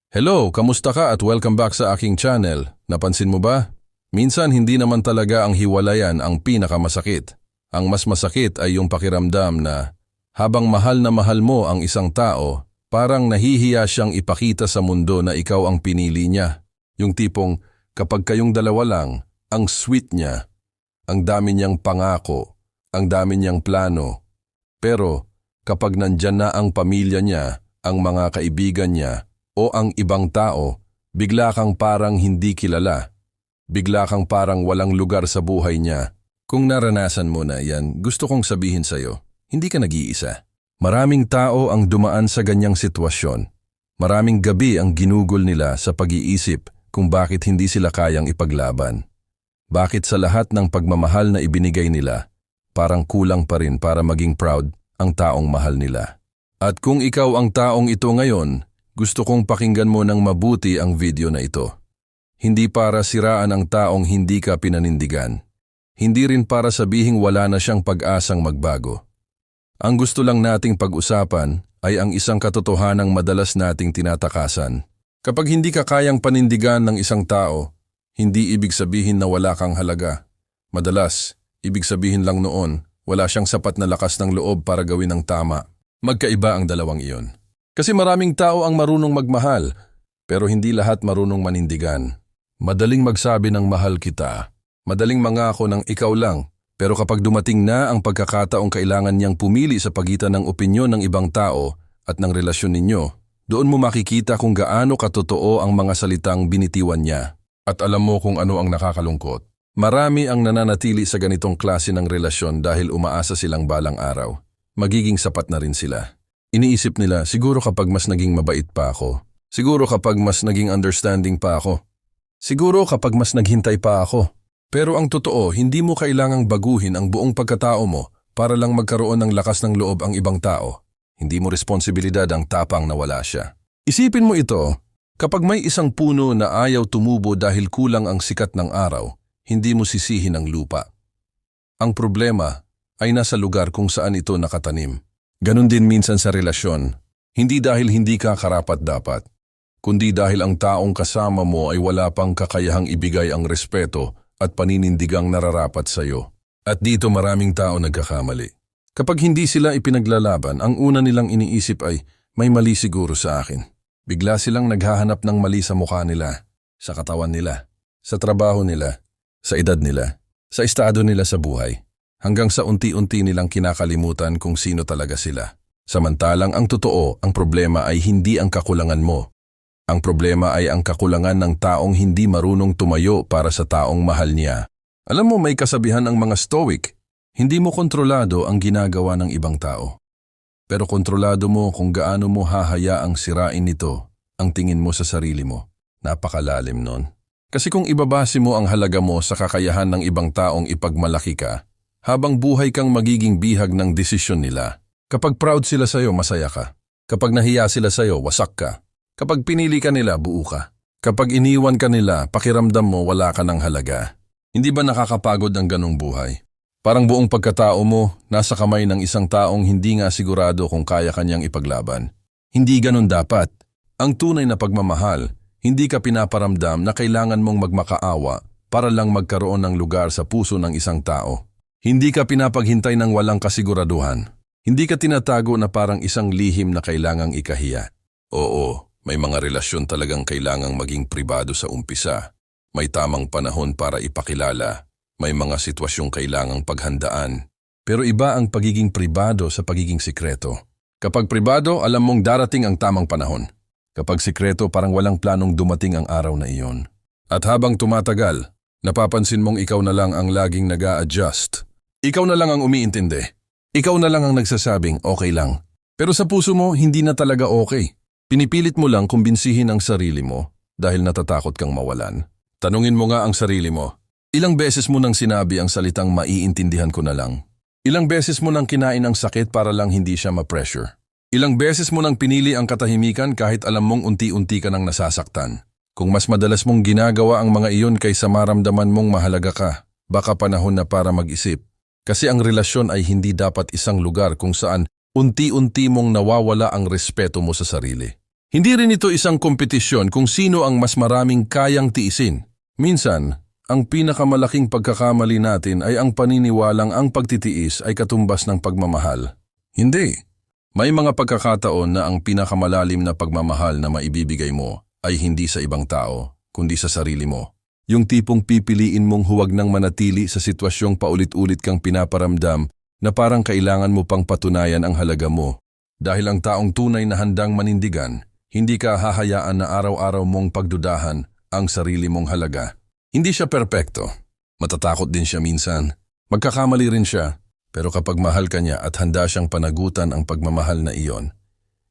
Hello, kamusta ka at welcome back sa aking channel. Napansin mo ba? Minsan hindi naman talaga ang hiwalayan ang pinakamasakit. Ang mas masakit ay yung pakiramdam na habang mahal na mahal mo ang isang tao, parang nahihiya siyang ipakita sa mundo na ikaw ang pinili niya. Yung tipong kapag kayong dalawa lang, ang sweet niya, ang dami niyang pangako, ang dami niyang plano. Pero kapag nandyan na ang pamilya niya, ang mga kaibigan niya, o ang ibang tao, bigla kang parang hindi kilala. Bigla kang parang walang lugar sa buhay niya. Kung naranasan mo na yan, gusto kong sabihin sa'yo, hindi ka nag-iisa. Maraming tao ang dumaan sa ganyang sitwasyon. Maraming gabi ang ginugol nila sa pag-iisip kung bakit hindi sila kayang ipaglaban. Bakit sa lahat ng pagmamahal na ibinigay nila, parang kulang pa rin para maging proud ang taong mahal nila. At kung ikaw ang taong ito ngayon, gusto kong pakinggan mo ng mabuti ang video na ito. Hindi para siraan ang taong hindi ka pinanindigan. Hindi rin para sabihing wala na siyang pag-asang magbago. Ang gusto lang nating pag-usapan ay ang isang katotohanang madalas nating tinatakasan. Kapag hindi ka kayang panindigan ng isang tao, hindi ibig sabihin na wala kang halaga. Madalas, ibig sabihin lang noon, wala siyang sapat na lakas ng loob para gawin ang tama. Magkaiba ang dalawang iyon. Kasi maraming tao ang marunong magmahal, pero hindi lahat marunong manindigan. Madaling magsabi ng mahal kita, madaling mangako ng ikaw lang, pero kapag dumating na ang pagkakataong kailangan niyang pumili sa pagitan ng opinyon ng ibang tao at ng relasyon ninyo, doon mo makikita kung gaano katotoo ang mga salitang binitiwan niya. At alam mo kung ano ang nakakalungkot. Marami ang nananatili sa ganitong klase ng relasyon dahil umaasa silang balang araw. Magiging sapat na rin sila. Iniisip nila, siguro kapag mas naging mabait pa ako. Siguro kapag mas naging understanding pa ako. Siguro kapag mas naghintay pa ako. Pero ang totoo, hindi mo kailangang baguhin ang buong pagkatao mo para lang magkaroon ng lakas ng loob ang ibang tao. Hindi mo responsibilidad ang tapang na wala siya. Isipin mo ito, kapag may isang puno na ayaw tumubo dahil kulang ang sikat ng araw, hindi mo sisihin ang lupa. Ang problema ay nasa lugar kung saan ito nakatanim. Ganon din minsan sa relasyon, hindi dahil hindi ka karapat-dapat, kundi dahil ang taong kasama mo ay wala pang kakayahang ibigay ang respeto at paninindigang nararapat sa iyo. At dito maraming tao nagkakamali. Kapag hindi sila ipinaglalaban, ang una nilang iniisip ay, may mali siguro sa akin. Bigla silang naghahanap ng mali sa mukha nila, sa katawan nila, sa trabaho nila, sa edad nila, sa estado nila sa buhay. Hanggang sa unti-unti nilang kinakalimutan kung sino talaga sila. Samantalang ang totoo, ang problema ay hindi ang kakulangan mo. Ang problema ay ang kakulangan ng taong hindi marunong tumayo para sa taong mahal niya. Alam mo, may kasabihan ang mga Stoic, hindi mo kontrolado ang ginagawa ng ibang tao. Pero kontrolado mo kung gaano mo hahayaang sirain nito ang tingin mo sa sarili mo. Napakalalim nun. Kasi kung ibabase mo ang halaga mo sa kakayahan ng ibang taong ipagmalaki ka, habang buhay kang magiging bihag ng desisyon nila. Kapag proud sila sa'yo, masaya ka. Kapag nahiya sila sa'yo, wasak ka. Kapag pinili ka nila, buo ka. Kapag iniwan ka nila, pakiramdam mo wala ka ng halaga. Hindi ba nakakapagod ang ganong buhay? Parang buong pagkatao mo, nasa kamay ng isang taong hindi nga sigurado kung kaya kanyang ipaglaban. Hindi ganon dapat. Ang tunay na pagmamahal, hindi ka pinaparamdam na kailangan mong magmakaawa para lang magkaroon ng lugar sa puso ng isang tao. Hindi ka pinapaghintay ng walang kasiguraduhan. Hindi ka tinatago na parang isang lihim na kailangang ikahiya. Oo, may mga relasyon talagang kailangang maging pribado sa umpisa. May tamang panahon para ipakilala. May mga sitwasyong kailangang paghandaan. Pero iba ang pagiging pribado sa pagiging sikreto. Kapag pribado, alam mong darating ang tamang panahon. Kapag sikreto, parang walang planong dumating ang araw na iyon. At habang tumatagal, napapansin mong ikaw na lang ang laging nag-a-adjust. Ikaw na lang ang umiintindi. Ikaw na lang ang nagsasabing okay lang. Pero sa puso mo, hindi na talaga okay. Pinipilit mo lang kumbinsihin ang sarili mo dahil natatakot kang mawalan. Tanungin mo nga ang sarili mo. Ilang beses mo nang sinabi ang salitang maiintindihan ko na lang? Ilang beses mo nang kinain ang sakit para lang hindi siya ma-pressure? Ilang beses mo nang pinili ang katahimikan kahit alam mong unti-unti ka nang nasasaktan? Kung mas madalas mong ginagawa ang mga iyon kaysa maramdaman mong mahalaga ka, baka panahon na para mag-isip. Kasi ang relasyon ay hindi dapat isang lugar kung saan unti-unti mong nawawala ang respeto mo sa sarili. Hindi rin ito isang kompetisyon kung sino ang mas maraming kayang tiisin. Minsan, ang pinakamalaking pagkakamali natin ay ang paniniwalang ang pagtitiis ay katumbas ng pagmamahal. Hindi. May mga pagkakataon na ang pinakamalalim na pagmamahal na maibibigay mo ay hindi sa ibang tao, kundi sa sarili mo. Yung tipong pipiliin mong huwag nang manatili sa sitwasyong paulit-ulit kang pinaparamdam na parang kailangan mo pang patunayan ang halaga mo. Dahil ang taong tunay na handang manindigan, hindi ka hahayaan na araw-araw mong pagdudahan ang sarili mong halaga. Hindi siya perpekto. Matatakot din siya minsan. Magkakamali rin siya. Pero kapag mahal ka niya at handa siyang panagutan ang pagmamahal na iyon,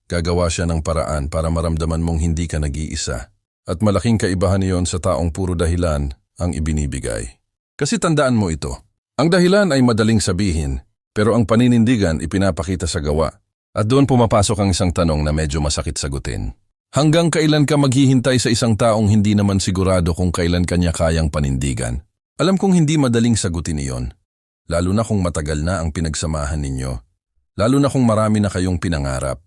gagawa siya ng paraan para maramdaman mong hindi ka nag-iisa. At malaking kaibahan iyon sa taong puro dahilan ang ibinibigay. Kasi tandaan mo ito. Ang dahilan ay madaling sabihin, pero ang paninindigan ipinapakita sa gawa. At doon pumapasok ang isang tanong na medyo masakit sagutin. Hanggang kailan ka maghihintay sa isang taong hindi naman sigurado kung kailan kanya kayang panindigan? Alam kong hindi madaling sagutin iyon. Lalo na kung matagal na ang pinagsamahan ninyo. Lalo na kung marami na kayong pinangarap.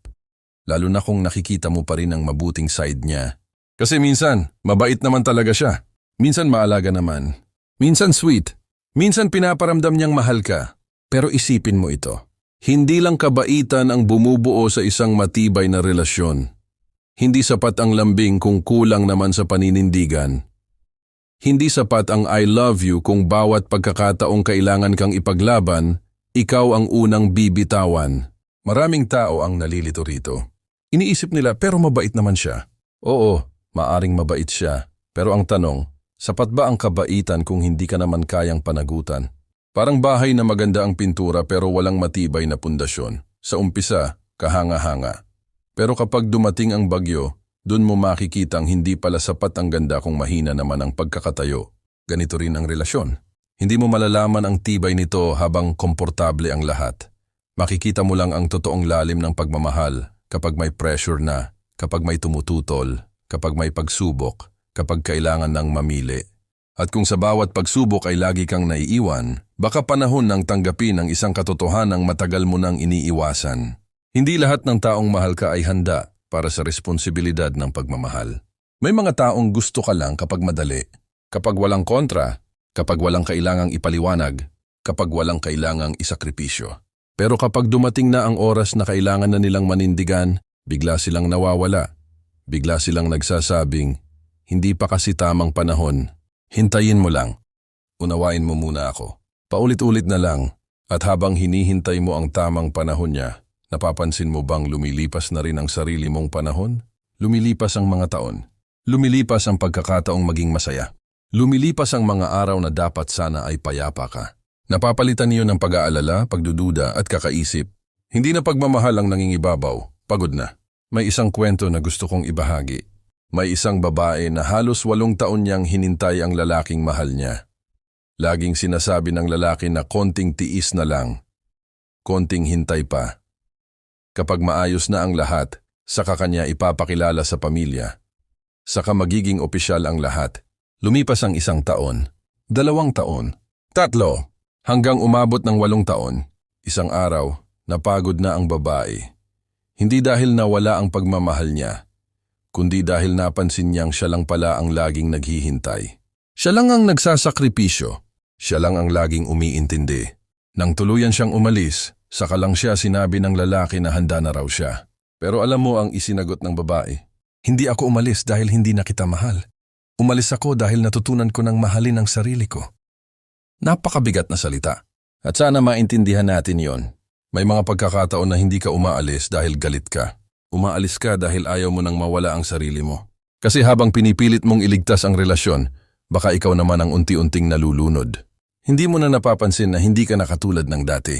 Lalo na kung nakikita mo pa rin ang mabuting side niya. Kasi minsan, mabait naman talaga siya. Minsan maalaga naman. Minsan sweet. Minsan pinaparamdam niyang mahal ka. Pero isipin mo ito. Hindi lang kabaitan ang bumubuo sa isang matibay na relasyon. Hindi sapat ang lambing kung kulang naman sa paninindigan. Hindi sapat ang I love you kung bawat pagkakataong kailangan kang ipaglaban, ikaw ang unang bibitawan. Maraming tao ang nalilito rito. Iniisip nila pero mabait naman siya. Oo, maaring mabait siya. Pero ang tanong, sapat ba ang kabaitan kung hindi ka naman kayang panagutan? Parang bahay na maganda ang pintura pero walang matibay na pundasyon. Sa umpisa, kahanga-hanga. Pero kapag dumating ang bagyo, dun mo makikitang hindi pala sapat ang ganda kung mahina naman ang pagkakatayo. Ganito rin ang relasyon. Hindi mo malalaman ang tibay nito habang komportable ang lahat. Makikita mo lang ang totoong lalim ng pagmamahal kapag may pressure na, kapag may tumututol, kapag may pagsubok, kapag kailangan ng mamili. At kung sa bawat pagsubok ay lagi kang naiiwan, baka panahon ng tanggapin ang isang katotohanang matagal mo nang iniiwasan. Hindi lahat ng taong mahal ka ay handa para sa responsibilidad ng pagmamahal. May mga taong gusto ka lang kapag madali, kapag walang kontra, kapag walang kailangang ipaliwanag, kapag walang kailangang isakripisyo. Pero kapag dumating na ang oras na kailangan na nilang manindigan, bigla silang nawawala. Bigla silang nagsasabing, hindi pa kasi tamang panahon. Hintayin mo lang. Unawain mo muna ako. Paulit-ulit na lang, at habang hinihintay mo ang tamang panahon niya, napapansin mo bang lumilipas na rin ang sarili mong panahon? Lumilipas ang mga taon. Lumilipas ang pagkakataong maging masaya. Lumilipas ang mga araw na dapat sana ay payapa ka. Napapalitan niyo ng pag-aalala, pagdududa at kakaisip. Hindi na pagmamahal ang nangingibabaw, pagod na. May isang kwento na gusto kong ibahagi. May isang babae na halos 8 taon niyang hinintay ang lalaking mahal niya. Laging sinasabi ng lalaki na konting tiis na lang. Konting hintay pa. Kapag maayos na ang lahat, saka kanya ipapakilala sa pamilya. Saka magiging opisyal ang lahat. Lumipas ang 1 taon, 2 taon, 3, hanggang umabot ng 8 taon. Isang araw, napagod na ang babae. Hindi dahil nawala ang pagmamahal niya, kundi dahil napansin niyang siya lang pala ang laging naghihintay. Siya lang ang nagsasakripisyo. Siya lang ang laging umiintindi. Nang tuluyan siyang umalis, saka lang siya sinabi ng lalaki na handa na raw siya. Pero alam mo ang isinagot ng babae. Hindi ako umalis dahil hindi na kita mahal. Umalis ako dahil natutunan ko ng mahalin ang sarili ko. Napakabigat na salita. At sana maintindihan natin yon. May mga pagkakataon na hindi ka umaalis dahil galit ka. Umaalis ka dahil ayaw mo nang mawala ang sarili mo. Kasi habang pinipilit mong iligtas ang relasyon, baka ikaw naman ang unti-unting nalulunod. Hindi mo na napapansin na hindi ka nakatulad ng dati.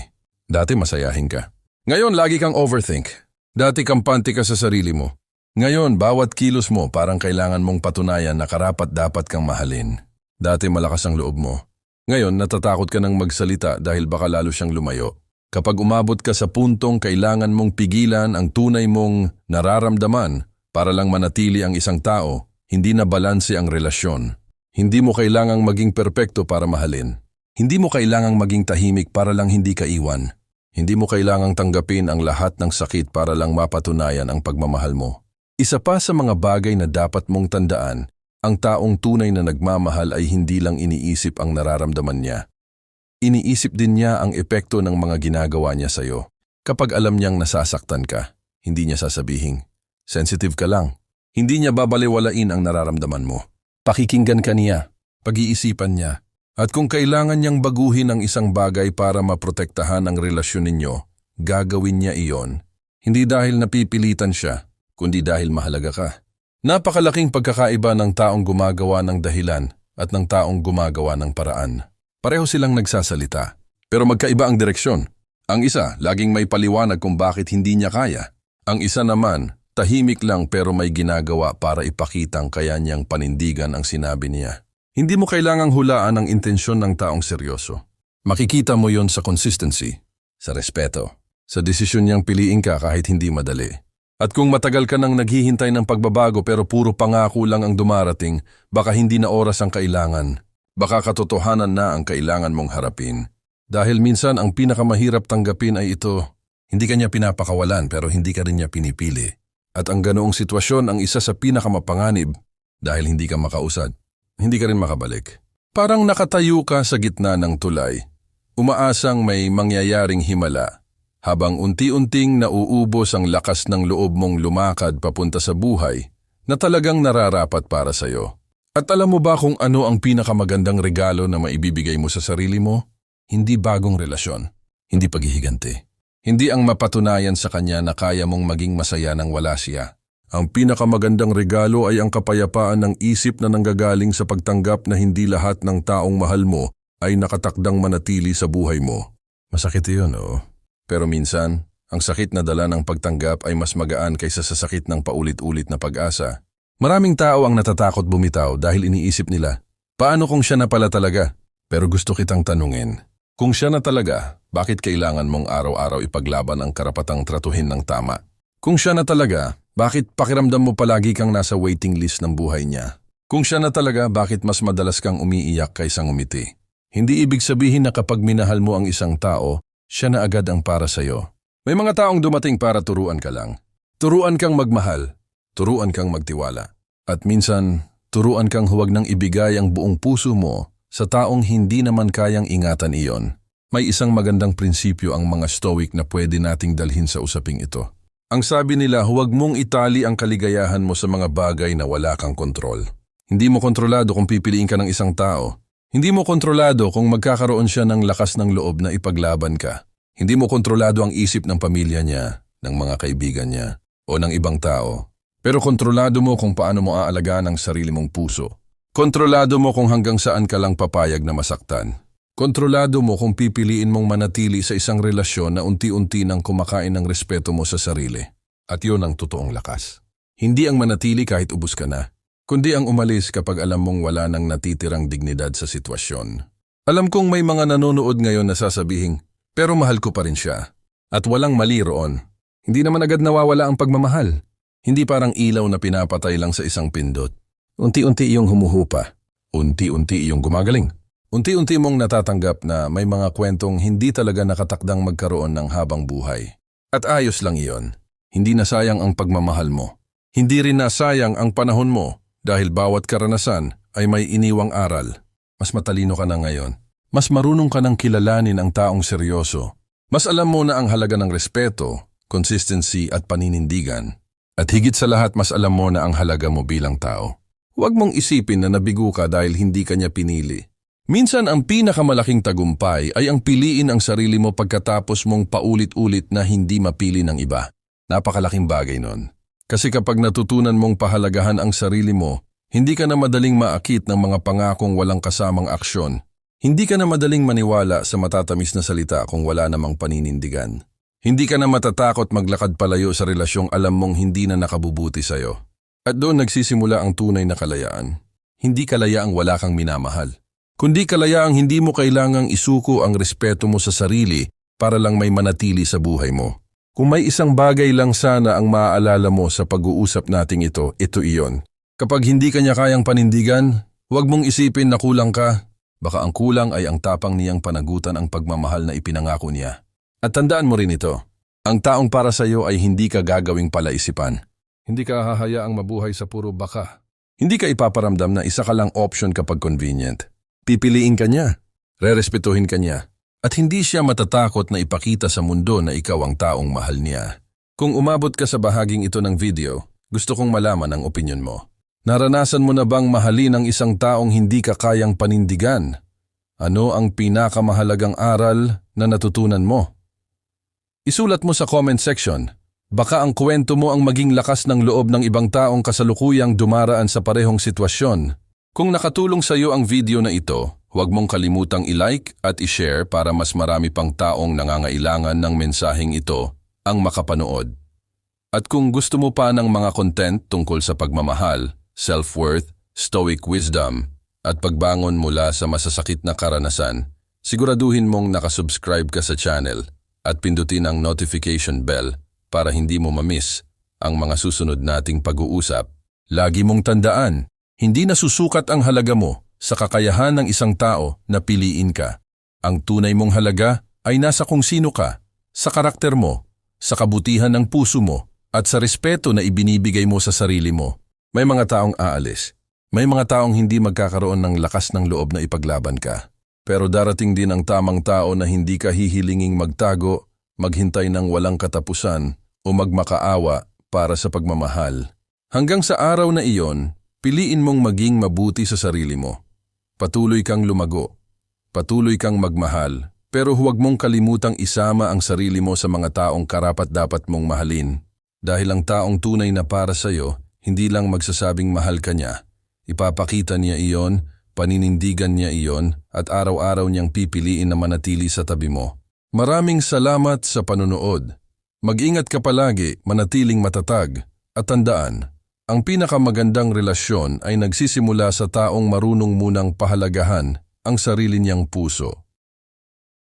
Dati masayahin ka. Ngayon lagi kang overthink. Dati kampante ka sa sarili mo. Ngayon bawat kilos mo parang kailangan mong patunayan na karapat-dapat kang mahalin. Dati malakas ang loob mo. Ngayon natatakot ka ng magsalita dahil baka lalo siyang lumayo. Kapag umabot ka sa puntong kailangan mong pigilan ang tunay mong nararamdaman para lang manatili ang isang tao, hindi na balanse ang relasyon. Hindi mo kailangang maging perpekto para mahalin. Hindi mo kailangang maging tahimik para lang hindi ka iwan. Hindi mo kailangang tanggapin ang lahat ng sakit para lang mapatunayan ang pagmamahal mo. Isa pa sa mga bagay na dapat mong tandaan, ang taong tunay na nagmamahal ay hindi lang iniisip ang nararamdaman niya. Iniisip din niya ang epekto ng mga ginagawa niya sa'yo. Kapag alam niyang nasasaktan ka, hindi niya sasabihin, sensitive ka lang. Hindi niya babaliwalain ang nararamdaman mo. Pakikinggan ka niya, pag-iisipan niya, at kung kailangan niyang baguhin ang isang bagay para maprotektahan ang relasyon ninyo, gagawin niya iyon. Hindi dahil napipilitan siya, kundi dahil mahalaga ka. Napakalaking pagkakaiba ng taong gumagawa ng dahilan at ng taong gumagawa ng paraan. Pareho silang nagsasalita, pero magkaiba ang direksyon. Ang isa, laging may paliwanag kung bakit hindi niya kaya. Ang isa naman, tahimik lang pero may ginagawa para ipakitang kaya niyang panindigan ang sinabi niya. Hindi mo kailangang hulaan ang intensyon ng taong seryoso. Makikita mo yon sa consistency, sa respeto, sa desisyon niyang piliin ka kahit hindi madali. At kung matagal ka nang naghihintay ng pagbabago pero puro pangako lang ang dumarating, baka hindi na oras ang kailangan. Baka katotohanan na ang kailangan mong harapin. Dahil minsan ang pinakamahirap tanggapin ay ito, hindi ka niya pinapakawalan pero hindi ka rin niya pinipili. At ang ganoong sitwasyon ang isa sa pinakamapanganib dahil hindi ka makausad, hindi ka rin makabalik. Parang nakatayo ka sa gitna ng tulay, umaasang may mangyayaring himala, habang unti-unting nauubos ang lakas ng loob mong lumakad papunta sa buhay na talagang nararapat para sa'yo. At alam mo ba kung ano ang pinakamagandang regalo na maibibigay mo sa sarili mo? Hindi bagong relasyon, hindi paghihiganti. Hindi ang mapatunayan sa kanya na kaya mong maging masaya nang wala siya. Ang pinakamagandang regalo ay ang kapayapaan ng isip na nanggagaling sa pagtanggap na hindi lahat ng taong mahal mo ay nakatakdang manatili sa buhay mo. Masakit iyon, oo. Pero minsan, ang sakit na dala ng pagtanggap ay mas magaan kaysa sa sakit ng paulit-ulit na pag-asa. Maraming tao ang natatakot bumitaw dahil iniisip nila, paano kung siya na pala talaga? Pero gusto kitang tanungin, kung siya na talaga, bakit kailangan mong araw-araw ipaglaban ang karapatang tratuhin ng tama? Kung siya na talaga, bakit pakiramdam mo palagi kang nasa waiting list ng buhay niya? Kung siya na talaga, bakit mas madalas kang umiiyak kaysa ngumiti? Hindi ibig sabihin na kapag minahal mo ang isang tao, siya na agad ang para sa'yo. May mga taong dumating para turuan ka lang. Turuan kang magmahal. Turuan kang magtiwala. At minsan, turuan kang huwag nang ibigay ang buong puso mo sa taong hindi naman kayang ingatan iyon. May isang magandang prinsipyo ang mga Stoic na pwede nating dalhin sa usaping ito. Ang sabi nila, huwag mong itali ang kaligayahan mo sa mga bagay na wala kang kontrol. Hindi mo kontrolado kung pipiliin ka ng isang tao. Hindi mo kontrolado kung magkakaroon siya ng lakas ng loob na ipaglaban ka. Hindi mo kontrolado ang isip ng pamilya niya, ng mga kaibigan niya, o ng ibang tao. Pero kontrolado mo kung paano mo aalagaan ang sarili mong puso. Kontrolado mo kung hanggang saan ka lang papayag na masaktan. Kontrolado mo kung pipiliin mong manatili sa isang relasyon na unti-unti nang kumakain ng respeto mo sa sarili. At yun ang totoong lakas. Hindi ang manatili kahit ubos ka na, kundi ang umalis kapag alam mong wala nang natitirang dignidad sa sitwasyon. Alam kong may mga nanonood ngayon na sasabihin, pero mahal ko pa rin siya. At walang mali roon. Hindi naman agad nawawala ang pagmamahal. Hindi parang ilaw na pinapatay lang sa isang pindot. Unti-unti iyong humuhupa. Unti-unti iyong gumagaling. Unti-unti mong natatanggap na may mga kwentong hindi talaga nakatakdang magkaroon ng habang buhay. At ayos lang iyon. Hindi nasayang ang pagmamahal mo. Hindi rin nasayang ang panahon mo dahil bawat karanasan ay may iniwang aral. Mas matalino ka na ngayon. Mas marunong ka nang kilalanin ang taong seryoso. Mas alam mo na ang halaga ng respeto, consistency at paninindigan. At higit sa lahat, mas alam mo na ang halaga mo bilang tao. Huwag mong isipin na nabigo ka dahil hindi ka niya pinili. Minsan ang pinakamalaking tagumpay ay ang piliin ang sarili mo pagkatapos mong paulit-ulit na hindi mapili ng iba. Napakalaking bagay nun. Kasi kapag natutunan mong pahalagahan ang sarili mo, hindi ka na madaling maakit ng mga pangakong walang kasamang aksyon. Hindi ka na madaling maniwala sa matatamis na salita kung wala namang paninindigan. Hindi ka na matatakot maglakad palayo sa relasyong alam mong hindi na nakabubuti sa'yo. At doon nagsisimula ang tunay na kalayaan. Hindi kalayaang wala kang minamahal. Kundi kalayaang hindi mo kailangang isuko ang respeto mo sa sarili para lang may manatili sa buhay mo. Kung may isang bagay lang sana ang maaalala mo sa pag-uusap nating ito iyon. Kapag hindi ka niya kayang panindigan, huwag mong isipin na kulang ka. Baka ang kulang ay ang tapang niyang panagutan ang pagmamahal na ipinangako niya. At tandaan mo rin ito, ang taong para sa iyo ay hindi ka gagawing palaisipan. Hindi ka hahayaang mabuhay sa puro baka. Hindi ka ipaparamdam na isa ka lang option kapag convenient. Pipiliin ka niya, rerespetuhin ka niya, at hindi siya matatakot na ipakita sa mundo na ikaw ang taong mahal niya. Kung umabot ka sa bahaging ito ng video, gusto kong malaman ang opinyon mo. Naranasan mo na bang mahalin ang isang taong hindi ka kayang panindigan? Ano ang pinakamahalagang aral na natutunan mo? Isulat mo sa comment section. Baka ang kwento mo ang maging lakas ng loob ng ibang taong kasalukuyang dumaraan sa parehong sitwasyon. Kung nakatulong sa iyo ang video na ito, huwag mong kalimutang i-like at i-share para mas marami pang taong nangangailangan ng mensaheng ito ang makapanood. At kung gusto mo pa ng mga content tungkol sa pagmamahal, self-worth, stoic wisdom, at pagbangon mula sa masasakit na karanasan, siguraduhin mong nakasubscribe ka sa channel at pindutin ang notification bell para hindi mo ma-miss ang mga susunod nating pag-uusap. Lagi mong tandaan, hindi nasusukat ang halaga mo sa kakayahan ng isang tao na piliin ka. Ang tunay mong halaga ay nasa kung sino ka, sa karakter mo, sa kabutihan ng puso mo, at sa respeto na ibinibigay mo sa sarili mo. May mga taong aalis. May mga taong hindi magkakaroon ng lakas ng loob na ipaglaban ka. Pero darating din ang tamang tao na hindi ka hihilinging magtago, maghintay ng walang katapusan, o magmakaawa para sa pagmamahal. Hanggang sa araw na iyon, piliin mong maging mabuti sa sarili mo. Patuloy kang lumago. Patuloy kang magmahal. Pero huwag mong kalimutang isama ang sarili mo sa mga taong karapat-dapat mong mahalin. Dahil ang taong tunay na para sa iyo, hindi lang magsasabing mahal ka niya. Ipapakita niya iyon, paninindigan niya iyon, at araw-araw niyang pipiliin na manatili sa tabi mo. Maraming salamat sa panonood. Mag-ingat ka palagi, manatiling matatag, at tandaan, ang pinakamagandang relasyon ay nagsisimula sa taong marunong munang pahalagahan ang sarili niyang puso.